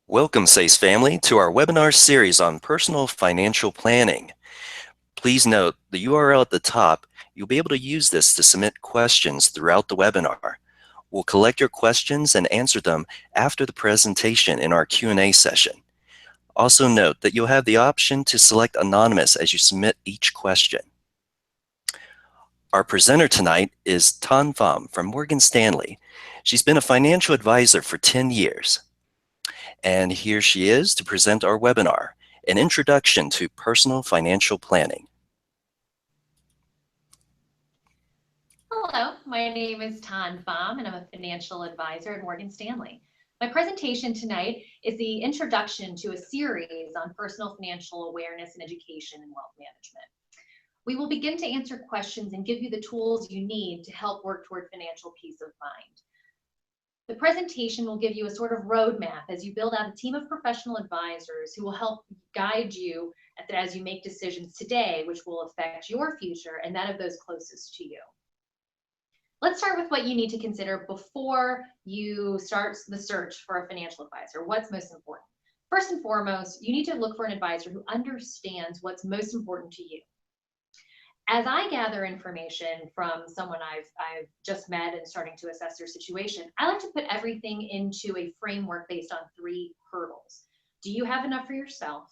Welcome, SACE family, to our webinar series on personal financial planning. Please note the URL at the top. You'll be able to use this to submit questions throughout the webinar. We'll collect your questions and answer them after the presentation in our Q&A session. Also note that you'll have the option to select anonymous as you submit each question. Our presenter tonight is Tan Pham from Morgan Stanley. She's been a financial advisor for 10 years. And here she is to present our webinar, An Introduction to Personal Financial Planning. Hello, my name is Tan Pham, and I'm a financial advisor at Morgan Stanley. My presentation tonight is the introduction to a series on personal financial awareness and education in wealth management. We will begin to answer questions and give you the tools you need to help work toward financial peace of mind. The presentation will give you a sort of roadmap as you build out a team of professional advisors who will help guide you as you make decisions today, which will affect your future and that of those closest to you. Let's start with what you need to consider before you start the search for a financial advisor. What's most important? First and foremost, you need to look for an advisor who understands what's most important to you. As I gather information from someone I've just met and starting to assess their situation, I like to put everything into a framework based on 3 hurdles. Do you have enough for yourself?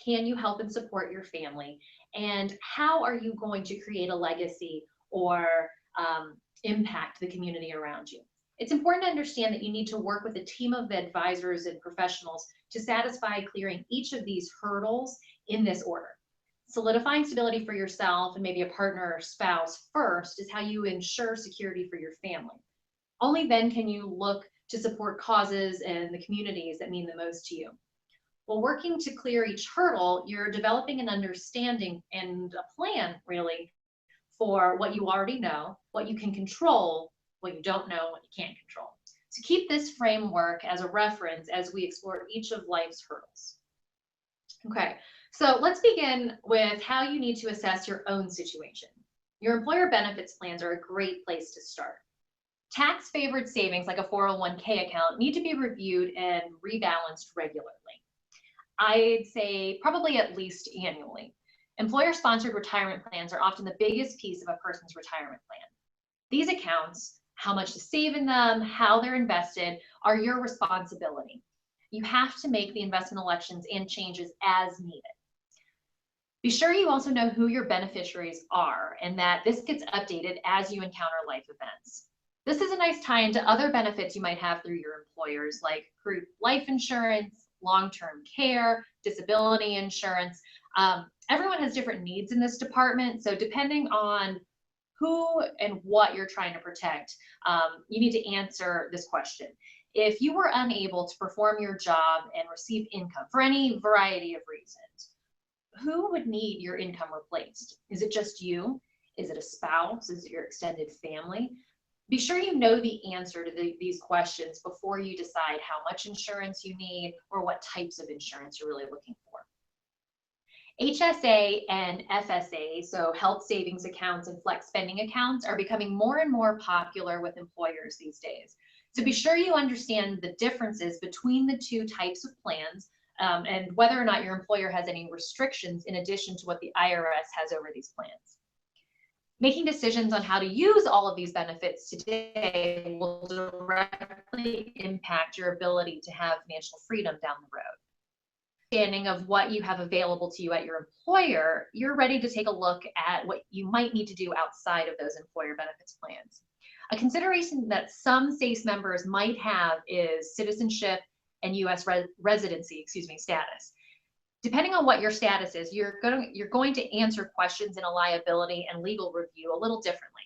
Can you help and support your family? And how are you going to create a legacy or impact the community around you? It's important to understand that you need to work with a team of advisors and professionals to satisfy clearing each of these hurdles in this order. Solidifying stability for yourself and maybe a partner or spouse first is how you ensure security for your family. Only then can you look to support causes and the communities that mean the most to you. While working to clear each hurdle, you're developing an understanding and a plan, really, for what you already know, what you can control, what you don't know, what you can't control. So keep this framework as a reference as we explore each of life's hurdles. Okay, so let's begin with how you need to assess your own situation. Your employer benefits plans are a great place to start. Tax-favored savings like a 401k account need to be reviewed and rebalanced regularly. I'd say probably at least annually. Employer-sponsored retirement plans are often the biggest piece of a person's retirement plan. These accounts, how much to save in them, how they're invested, are your responsibility. You have to make the investment elections and changes as needed. Be sure you also know who your beneficiaries are and that this gets updated as you encounter life events. This is a nice tie into other benefits you might have through your employers, like group life insurance, long-term care, disability insurance. Everyone has different needs in this department, so depending on who and what you're trying to protect, you need to answer this question. If you were unable to perform your job and receive income for any variety of reasons, who would need your income replaced? Is it just you? Is it a spouse? Is it your extended family? Be sure you know the answer to these questions before you decide how much insurance you need or what types of insurance you're really looking for. HSA and FSA, so health savings accounts and flex spending accounts, are becoming more and more popular with employers these days. So be sure you understand the differences between the 2 types of plans and whether or not your employer has any restrictions in addition to what the IRS has over these plans. Making decisions on how to use all of these benefits today will directly impact your ability to have financial freedom down the road. Understanding of what you have available to you at your employer, you're ready to take a look at what you might need to do outside of those employer benefits plans. A consideration that some SACE members might have is citizenship and U.S. residency status. Depending on what your status is, you're going to answer questions in a liability and legal review a little differently.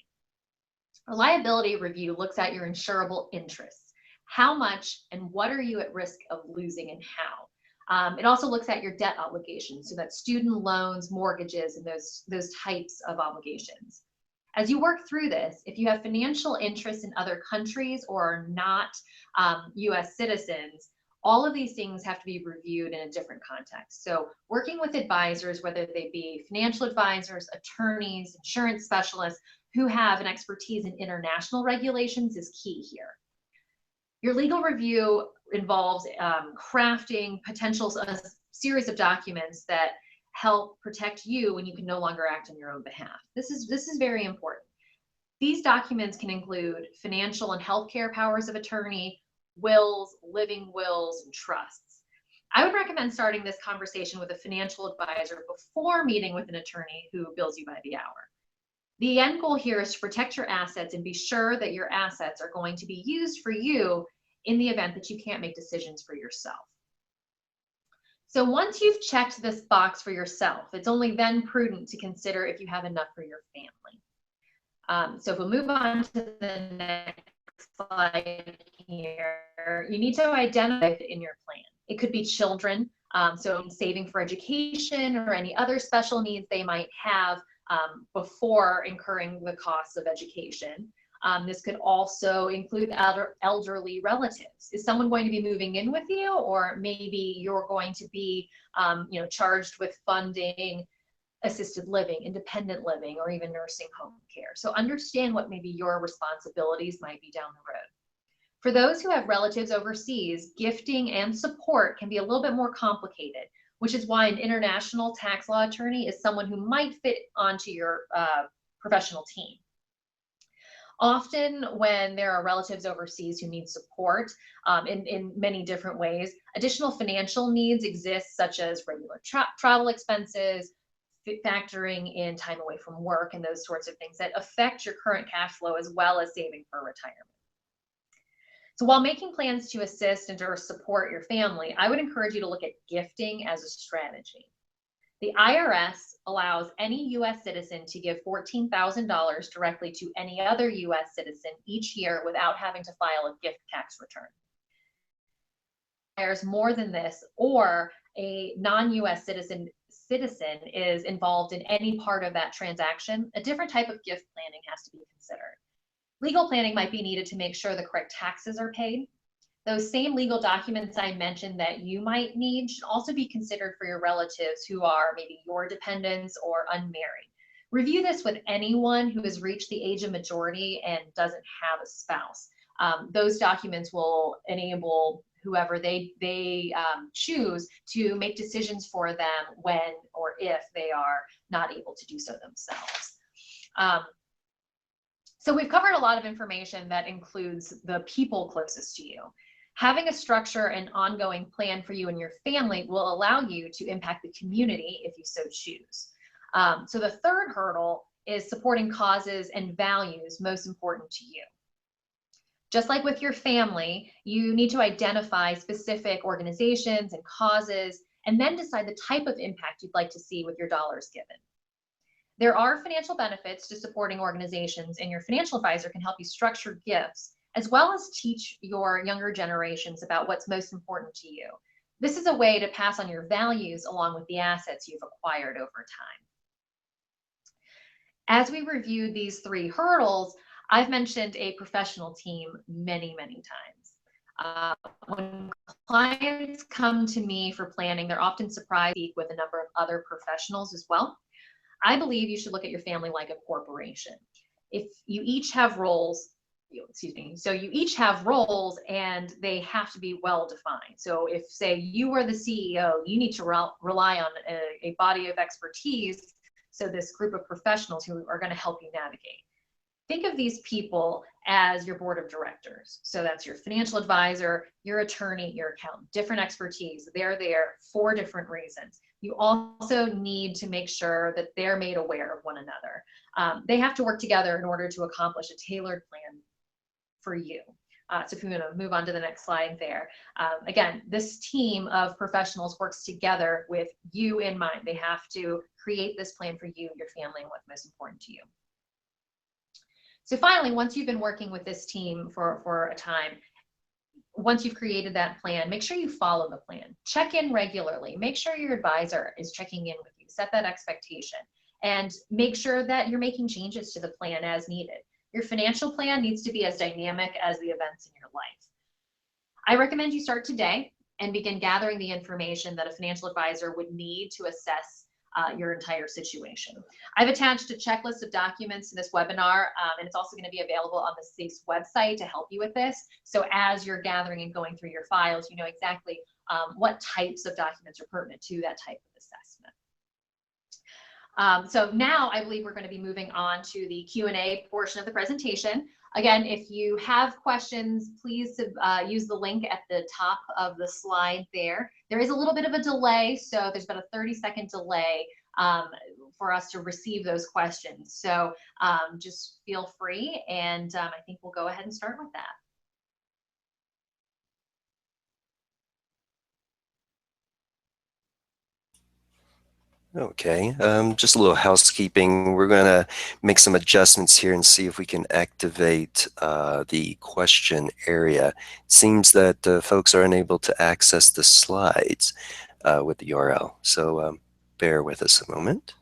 A liability review looks at your insurable interests. How much and what are you at risk of losing and how? It also looks at your debt obligations, so that's student loans, mortgages, and those types of obligations. As you work through this, if you have financial interests in other countries or are not US citizens, all of these things have to be reviewed in a different context. So working with advisors, whether they be financial advisors, attorneys, insurance specialists who have an expertise in international regulations is key here. Your legal review involves crafting a series of documents that help protect you when you can no longer act on your own behalf. This is very important. These documents can include financial and healthcare powers of attorney, wills, living wills, and trusts. I would recommend starting this conversation with a financial advisor before meeting with an attorney who bills you by the hour. The end goal here is to protect your assets and be sure that your assets are going to be used for you in the event that you can't make decisions for yourself. So once you've checked this box for yourself, it's only then prudent to consider if you have enough for your family. So if we'll move on to the next slide here, you need to identify in your plan. It could be children, so saving for education or any other special needs they might have before incurring the costs of education. This could also include elderly relatives. Is someone going to be moving in with you, or maybe you're going to be charged with funding assisted living, independent living, or even nursing home care. So understand what maybe your responsibilities might be down the road. For those who have relatives overseas, gifting and support can be a little bit more complicated, which is why an international tax law attorney is someone who might fit onto your professional team. Often when there are relatives overseas who need support in many different ways, additional financial needs exist, such as regular travel expenses, factoring in time away from work, and those sorts of things that affect your current cash flow as well as saving for retirement. So while making plans to assist and or support your family, I would encourage you to look at gifting as a strategy. The IRS allows any U.S. citizen to give $14,000 directly to any other U.S. citizen each year without having to file a gift tax return. There's more than this, or a non-U.S. citizen is involved in any part of that transaction, a different type of gift planning has to be considered. Legal planning might be needed to make sure the correct taxes are paid. Those same legal documents I mentioned that you might need should also be considered for your relatives who are maybe your dependents or unmarried. Review this with anyone who has reached the age of majority and doesn't have a spouse. Those documents will enable whoever they choose to make decisions for them when or if they are not able to do so themselves. So we've covered a lot of information that includes the people closest to you. Having a structure and ongoing plan for you and your family will allow you to impact the community if you so choose. So the third hurdle is supporting causes and values most important to you. Just like with your family, you need to identify specific organizations and causes, and then decide the type of impact you'd like to see with your dollars given. There are financial benefits to supporting organizations, and your financial advisor can help you structure gifts, as well as teach your younger generations about what's most important to you. This is a way to pass on your values along with the assets you've acquired over time. As we review these three hurdles, I've mentioned a professional team many, many times. When clients come to me for planning, they're often surprised to speak with a number of other professionals as well. I believe you should look at your family like a corporation. If you each have roles, so you each have roles and they have to be well defined. So if, say, you are the CEO, you need to rely on a body of expertise, so this group of professionals who are going to help you navigate. Think of these people as your board of directors. So that's your financial advisor, your attorney, your accountant, different expertise. They're there for different reasons. You also need to make sure that they're made aware of one another. They have to work together in order to accomplish a tailored plan for you. So if we're going to move on to the next slide there. Again, this team of professionals works together with you in mind. They have to create this plan for you, your family, and what's most important to you. So finally, once you've been working with this team for a time, once you've created that plan, make sure you follow the plan. Check in regularly. Make sure your advisor is checking in with you. Set that expectation and make sure that you're making changes to the plan as needed. Your financial plan needs to be as dynamic as the events in your life. I recommend you start today and begin gathering the information that a financial advisor would need to assess your entire situation. I've attached a checklist of documents to this webinar, and it's also going to be available on the SASE website to help you with this. So as you're gathering and going through your files, you know exactly what types of documents are pertinent to that type of assessment. So now I believe we're going to be moving on to the Q&A portion of the presentation. Again, if you have questions, please use the link at the top of the slide there. There is a little bit of a delay, so there's about a 30-second delay for us to receive those questions. So just feel free, and I think we'll go ahead and start with that. Okay, just a little housekeeping. We're going to make some adjustments here and see if we can activate the question area. It seems that folks are unable to access the slides with the URL, so bear with us a moment.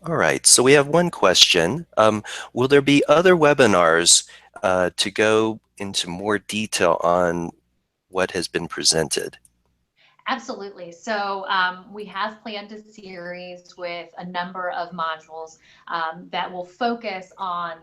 All right, so we have one question. Will there be other webinars to go into more detail on what has been presented? Absolutely. So we have planned a series with a number of modules that will focus on,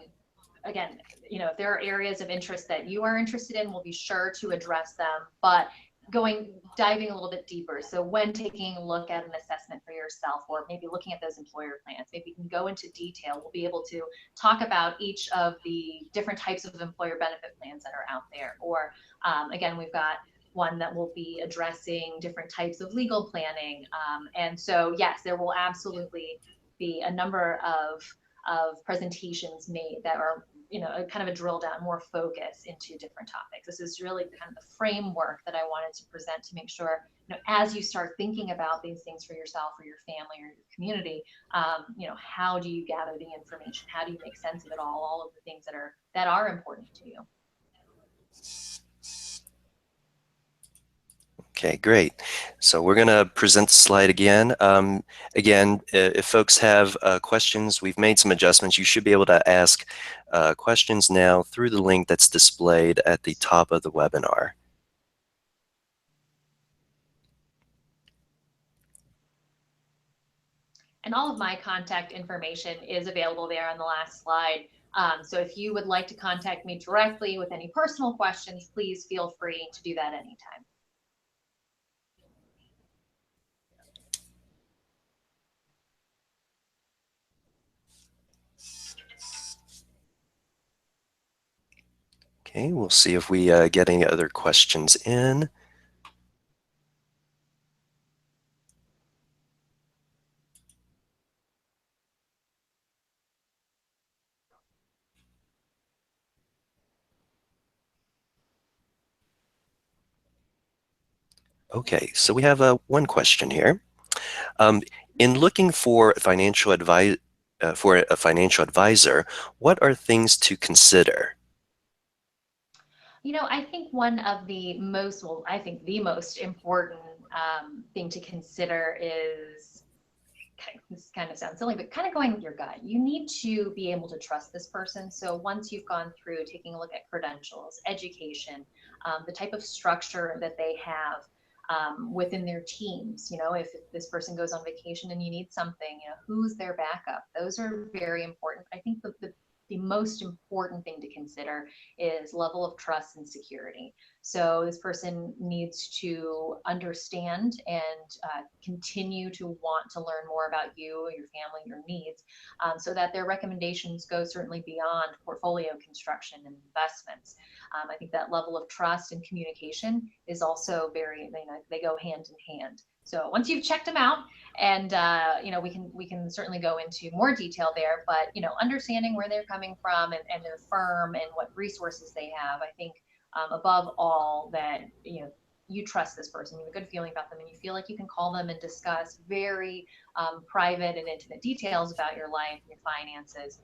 again, you know, if there are areas of interest that you are interested in, we'll be sure to address them, but diving a little bit deeper. So when taking a look at an assessment for yourself, or maybe looking at those employer plans, maybe you can go into detail. We'll be able to talk about each of the different types of employer benefit plans that are out there. Or again, we've got one that will be addressing different types of legal planning. And so, yes, there will absolutely be a number of presentations made that are, you know, kind of a drill down, more focus into different topics. This is really kind of the framework that I wanted to present to make sure, you know, as you start thinking about these things for yourself or your family or your community, you know, how do you gather the information? How do you make sense of it all of the things that are important to you? Okay, great. So we're going to present the slide again. Again, if folks have questions, we've made some adjustments. You should be able to ask questions now through the link that's displayed at the top of the webinar. And all of my contact information is available there on the last slide. So if you would like to contact me directly with any personal questions, please feel free to do that anytime. Okay, we'll see if we get any other questions in. Okay, so we have one question here. In looking for financial advice for a financial advisor, what are things to consider? You know, I think one of the most, well, I think the most important thing to consider is, okay, this kind of sounds silly, but kind of going with your gut. You need to be able to trust this person. So once you've gone through taking a look at credentials, education, the type of structure that they have within their teams, you know, if this person goes on vacation and you need something, you know, who's their backup? Those are very important. I think the most important thing to consider is level of trust and security. So this person needs to understand and continue to want to learn more about you, your family, your needs, so that their recommendations go certainly beyond portfolio construction and investments. I think that level of trust and communication is also very, you know, they go hand in hand. So once you've checked them out, and we can certainly go into more detail there, but understanding where they're coming from, and their firm and what resources they have, I think above all that you trust this person, you have a good feeling about them, and you feel like you can call them and discuss very private and intimate details about your life and your finances.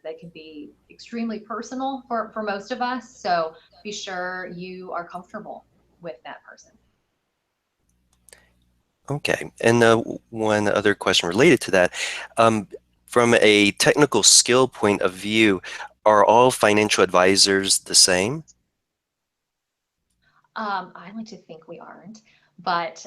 That can be extremely personal for most of us. So be sure you are comfortable with that person. Okay. And one other question related to that, um, from a technical skill point of view, are all financial advisors the same? I like to think we aren't, but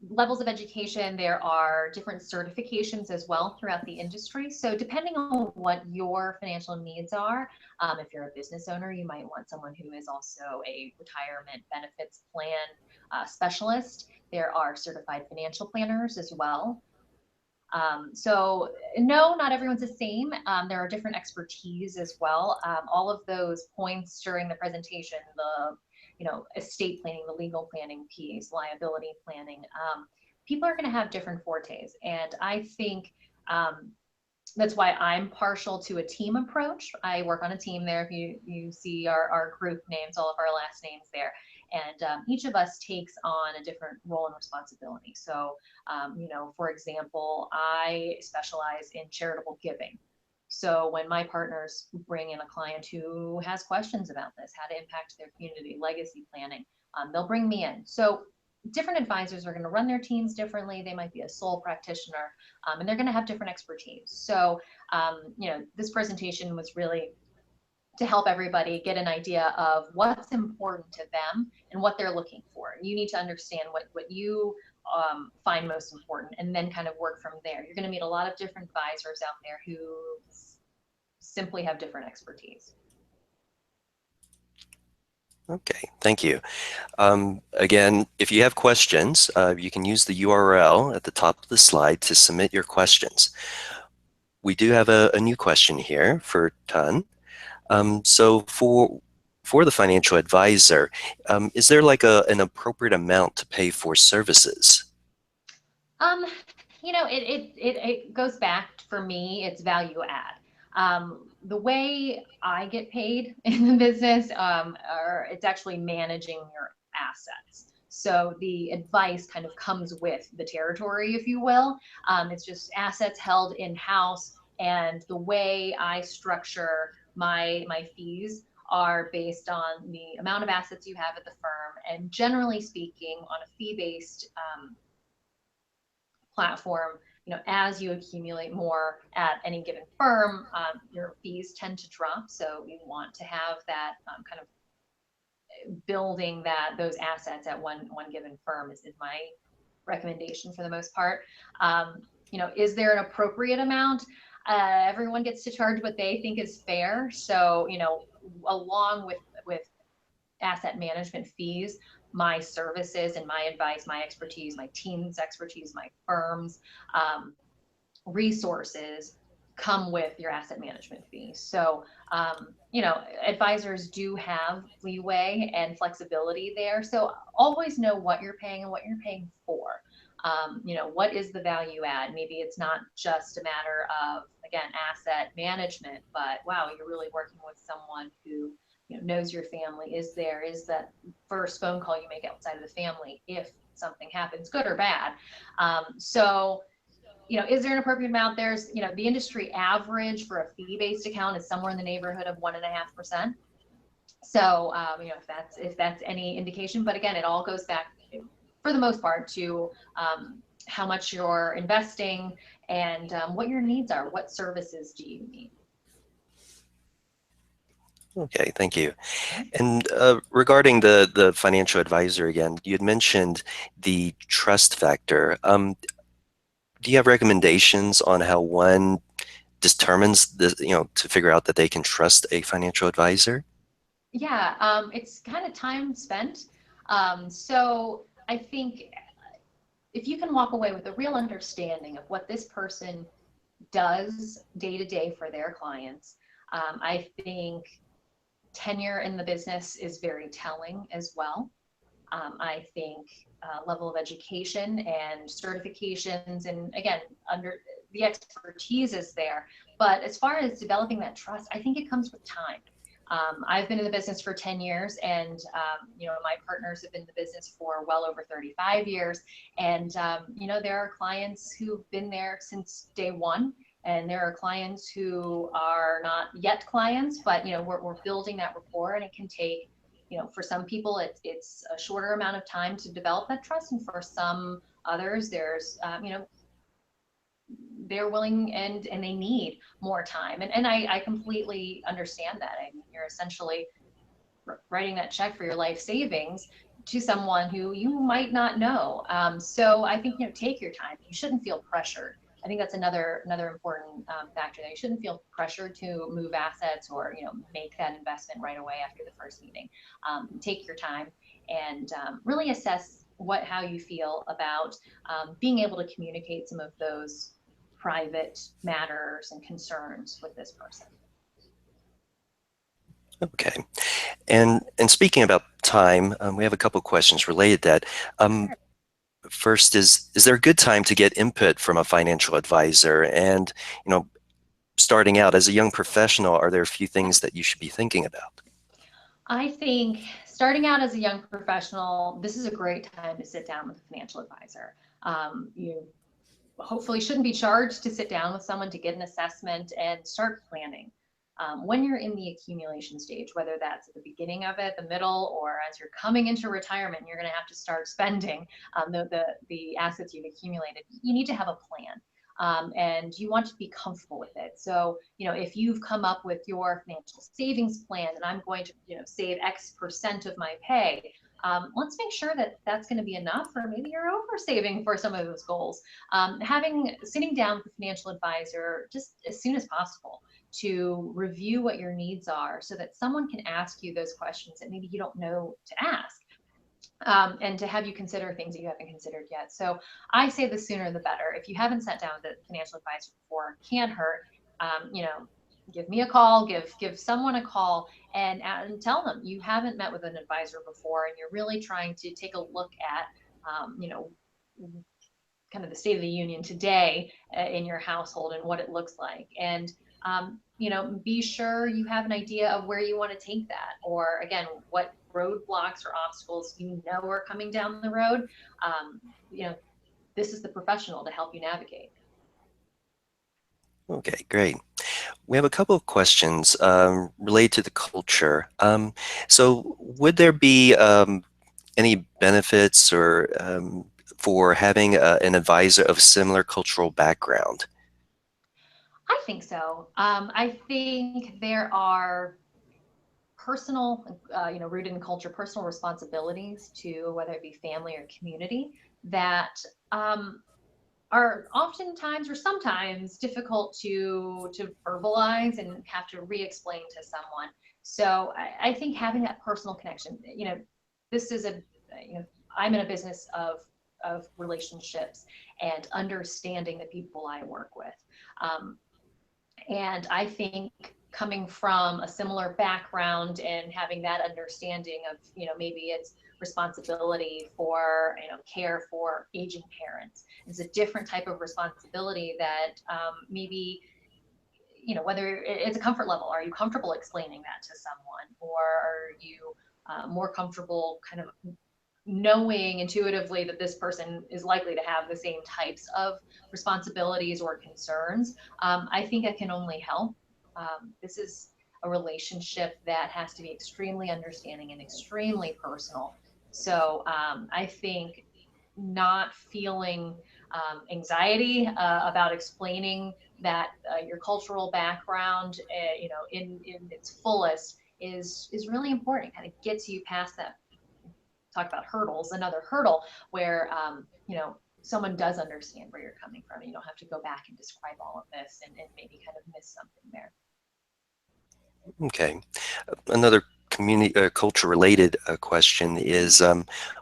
levels of education, there are different certifications as well throughout the industry. So depending on what your financial needs are, if you're a business owner, you might want someone who is also a retirement benefits plan specialist. There are certified financial planners as well. So no, not everyone's the same. There are different expertise as well. All of those points during the presentation, the estate planning, the legal planning piece, liability planning, people are going to have different fortes, and I think that's why I'm partial to a team approach. I work on a team there. If you see our group names, all of our last names there, and each of us takes on a different role and responsibility. So, for example, I specialize in charitable giving. So when my partners bring in a client who has questions about this, how to impact their community, legacy planning, they'll bring me in. So different advisors are going to run their teams differently. They might be a sole practitioner, and they're going to have different expertise. So, this presentation was really to help everybody get an idea of what's important to them and what they're looking for. You need to understand what you find most important, and then kind of work from there. You're going to meet a lot of different advisors out there who simply have different expertise. Okay, thank you. Again, if you have questions, you can use the URL at the top of the slide to submit your questions. We do have a new question here for Tan. So for the financial advisor, is there like an appropriate amount to pay for services? Um, it goes back for me, it's value add. The way I get paid in the business, it's actually managing your assets. So the advice kind of comes with the territory, if you will. It's just assets held in house, and the way I structure my fees are based on the amount of assets you have at the firm, and generally speaking, on a fee-based platform, as you accumulate more at any given firm, your fees tend to drop. So you want to have that kind of building those assets at one given firm is my recommendation for the most part. Is there an appropriate amount? Everyone gets to charge what they think is fair. So, along with asset management fees, my services and my advice, my expertise, my team's expertise, my firm's resources come with your asset management fee. So, advisors do have leeway and flexibility there. So always know what you're paying and what you're paying for. What is the value add? Maybe it's not just a matter of, again, asset management, but wow, you're really working with someone who knows your family, is that first phone call you make outside of the family if something happens, good or bad. So is there an appropriate amount? There's, the industry average for a fee-based account is somewhere in the neighborhood of 1.5%. So, if that's any indication, but again, it all goes back for the most part to how much you're investing, and what your needs are. What services do you need? Okay, thank you. And regarding the financial advisor again, you had mentioned the trust factor. Do you have recommendations on how one determines the, to figure out that they can trust a financial advisor? Yeah, it's kind of time spent. So I think if you can walk away with a real understanding of what this person does day to day for their clients, I think tenure in the business is very telling as well. I think level of education and certifications, and again, under the expertise is there. But as far as developing that trust, I think it comes with time. I've been in the business for 10 years, and my partners have been in the business for well over 35 years. And there are clients who've been there since day one, and there are clients who are not yet clients, but we're building that rapport, and it can take, for some people it's a shorter amount of time to develop that trust, and for some others there's they're willing and they need more time, and I completely understand that. I mean, you're essentially writing that check for your life savings to someone who you might not know. So I think, take your time. You shouldn't feel pressured. I think that's another important factor, that you shouldn't feel pressured to move assets or make that investment right away after the first meeting. Take your time and really assess how you feel about being able to communicate some of those private matters and concerns with this person. Okay. And speaking about time, we have a couple questions related to that. First, is there a good time to get input from a financial advisor? And, starting out as a young professional, are there a few things that you should be thinking about? I think starting out as a young professional, this is a great time to sit down with a financial advisor. You hopefully shouldn't be charged to sit down with someone to get an assessment and start planning. When you're in the accumulation stage, whether that's at the beginning of it, the middle, or as you're coming into retirement, you're going to have to start spending the assets you've accumulated. You need to have a plan. And you want to be comfortable with it. So, if you've come up with your financial savings plan, and I'm going to, save X percent of my pay, let's make sure that that's going to be enough, or maybe you're over saving for some of those goals. Sitting down with a financial advisor just as soon as possible to review what your needs are, so that someone can ask you those questions that maybe you don't know to ask. And to have you consider things that you haven't considered yet. So I say the sooner the better. If you haven't sat down with a financial advisor before, can't hurt. Give me a call, give someone a call, and tell them you haven't met with an advisor before, and you're really trying to take a look at, kind of the state of the union today in your household and what it looks like. And be sure you have an idea of where you want to take that, or again, what roadblocks or obstacles are coming down the road. This is the professional to help you navigate. Okay, great. We have a couple of questions related to the culture. So would there be any benefits or for having an advisor of similar cultural background? I think so. I think there are personal, rooted in culture, personal responsibilities to whether it be family or community that are oftentimes or sometimes difficult to verbalize and have to re-explain to someone. So I think having that personal connection, this is I'm in a business of relationships and understanding the people I work with. And I think coming from a similar background and having that understanding of, maybe it's responsibility for, care for aging parents. It's a different type of responsibility that maybe, whether it's a comfort level. Are you comfortable explaining that to someone? Or are you more comfortable kind of knowing intuitively that this person is likely to have the same types of responsibilities or concerns? I think it can only help. This is a relationship that has to be extremely understanding and extremely personal. So I think not feeling anxiety about explaining that your cultural background, in its fullest is really important. Kind of gets you past that. Talk about hurdles. Another hurdle where someone does understand where you're coming from. You don't have to go back and describe all of this and maybe kind of miss something there. Okay. Another community culture related question is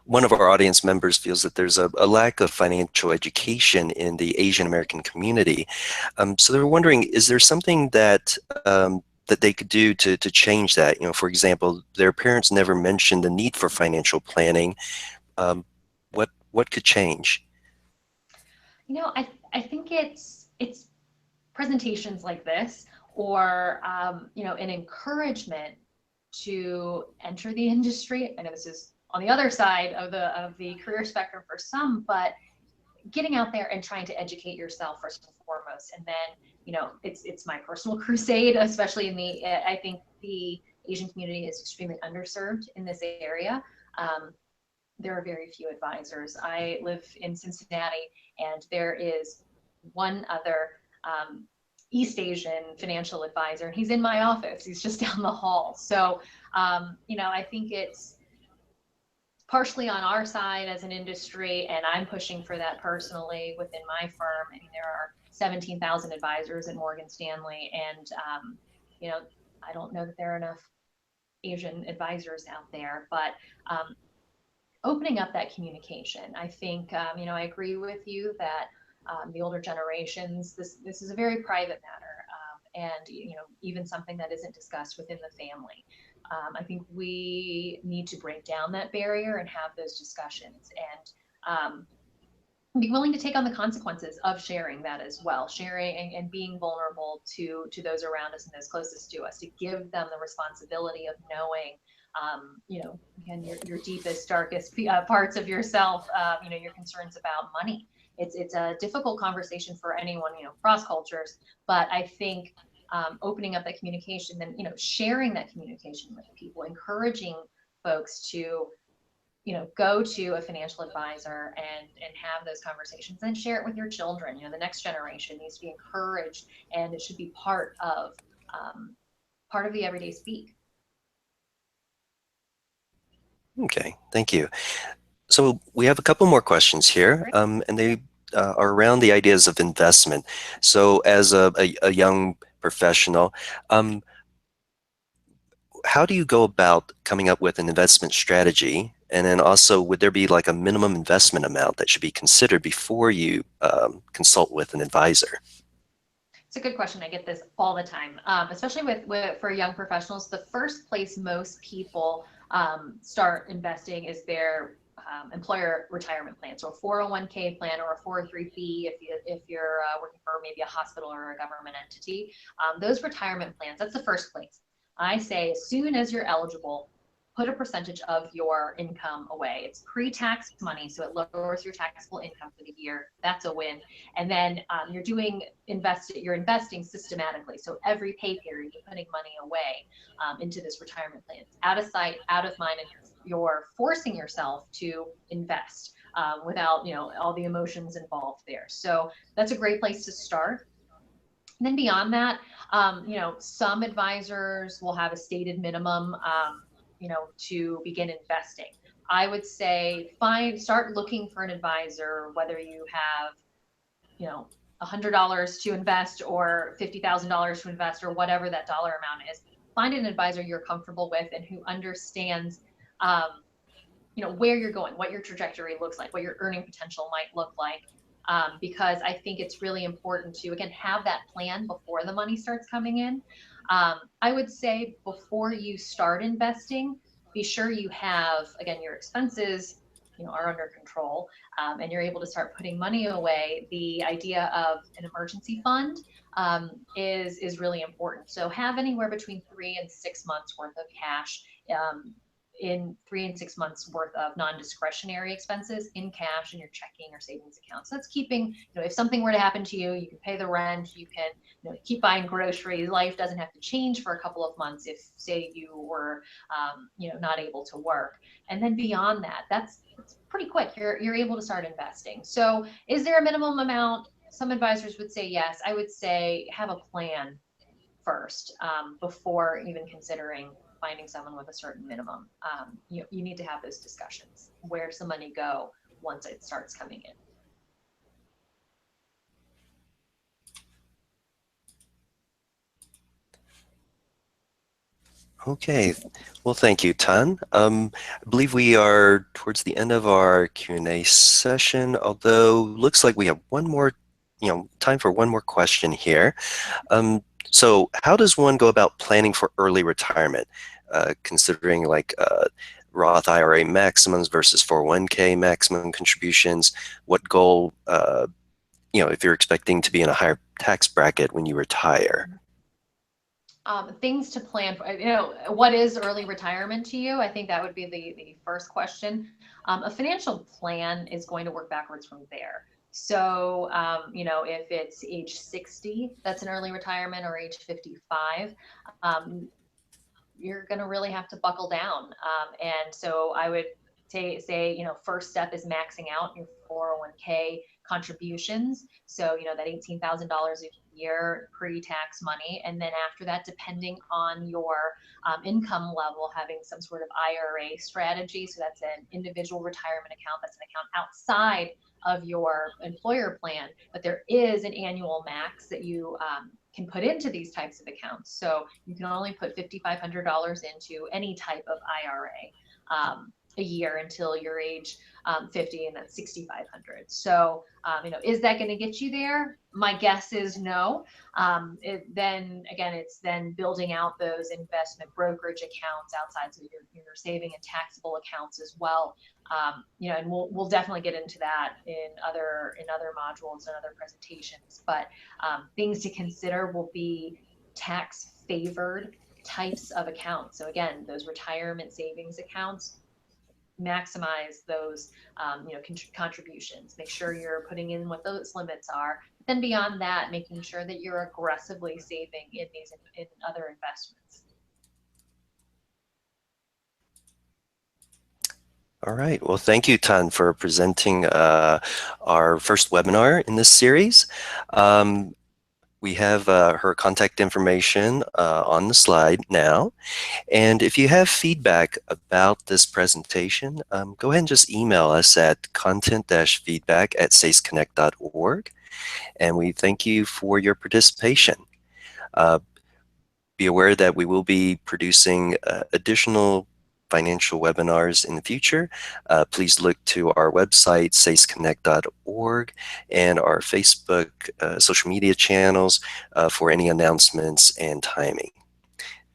one of our audience members feels that there's a lack of financial education in the Asian American community. So they're wondering, is there something that that they could do to change that? For example, their parents never mentioned the need for financial planning. Um, what could change? I think it's presentations like this, or an encouragement to enter the industry. I know this is on the other side of the career spectrum for some, but getting out there and trying to educate yourself first and foremost. And then it's my personal crusade, especially in the I think the Asian community is extremely underserved in this area. There are very few advisors. I live in Cincinnati, and there is one other East Asian financial advisor, and he's in my office. He's just down the hall. So I think it's partially on our side as an industry, and I'm pushing for that personally within my firm. I mean, there are 17,000 advisors at Morgan Stanley, and I don't know that there are enough Asian advisors out there, but opening up that communication. I think I agree with you that the older generations, this is a very private matter, and even something that isn't discussed within the family. I think we need to break down that barrier and have those discussions, and be willing to take on the consequences of sharing that as well, sharing and being vulnerable to those around us and those closest to us, to give them the responsibility of knowing again, your deepest, darkest parts of yourself, your concerns about money. It's a difficult conversation for anyone, cross cultures, but I think opening up that communication, then sharing that communication with people, encouraging folks to go to a financial advisor and have those conversations, and share it with your children. The next generation needs to be encouraged, and it should be part of the everyday speak. Okay, thank you. So we have a couple more questions here, and they are around the ideas of investment. So as a young professional, how do you go about coming up with an investment strategy? And then also, would there be like a minimum investment amount that should be considered before you consult with an advisor? It's a good question. I get this all the time, especially for young professionals. The first place most people start investing is their employer retirement plan, so a 401k plan or a 403b if you're working for maybe a hospital or a government entity. Those retirement plans, that's the first place. I say as soon as you're eligible, put a percentage of your income away. It's pre-tax money, so it lowers your taxable income for the year. That's a win. And then you're investing systematically. So every pay period, you're putting money away into this retirement plan. It's out of sight, out of mind, and you're forcing yourself to invest without all the emotions involved there. So that's a great place to start. And then beyond that, some advisors will have a stated minimum, to begin investing. I would say start looking for an advisor, whether you have, $100 to invest or $50,000 to invest, or whatever that dollar amount is. Find an advisor you're comfortable with and who understands, where you're going, what your trajectory looks like, what your earning potential might look like. Because I think it's really important to, again, have that plan before the money starts coming in. I would say before you start investing, be sure you have, again, your expenses, are under control, and you're able to start putting money away. The idea of an emergency fund is really important. So have anywhere between 3 and 6 months worth of cash, in 3 and 6 months worth of non-discretionary expenses in cash in your checking or savings account. So that's keeping, if something were to happen to you, you can pay the rent, you can keep buying groceries. Life doesn't have to change for a couple of months if, say, you were not able to work. And then beyond that, that's pretty quick. You're able to start investing. So is there a minimum amount? Some advisors would say yes. I would say have a plan first, before even considering finding someone with a certain minimum. You need to have those discussions. Where's the money go once it starts coming in? Okay, well, thank you, Tan. I believe we are towards the end of our Q&A session, although looks like we have one more, time for one more question here. So how does one go about planning for early retirement, considering like Roth IRA maximums versus 401k maximum contributions? What goal, if you're expecting to be in a higher tax bracket when you retire? Things to plan for, what is early retirement to you? I think that would be the first question. A financial plan is going to work backwards from there. So, if it's age 60, that's an early retirement, or age 55, um, you're going to really have to buckle down. And so I would say, first step is maxing out your 401k contributions. So, that $18,000 a year pre-tax money. And then after that, depending on your income level, having some sort of IRA strategy. So that's an individual retirement account. That's an account outside of your employer plan, but there is an annual max that you can put into these types of accounts. So you can only put $5,500 into any type of IRA a year until your age 50, and that's 6,500. So, is that going to get you there? My guess is no. Then again, it's then building out those investment brokerage accounts outside, so your saving and taxable accounts as well. And we'll definitely get into that in other modules and other presentations. But things to consider will be tax favored types of accounts. So again, those retirement savings accounts, maximize those contributions. Make sure you're putting in what those limits are. But then beyond that, making sure that you're aggressively saving in these in other investments. All right. Well, thank you, Tan, for presenting our first webinar in this series. We have her contact information on the slide now. And if you have feedback about this presentation, go ahead and just email us at content-feedback@saseconnect.org. And we thank you for your participation. Uh, be aware that we will be producing additional financial webinars in the future. Please look to our website, saseconnect.org, and our Facebook social media channels for any announcements and timing.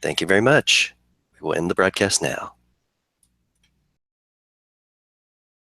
Thank you very much. We will end the broadcast now.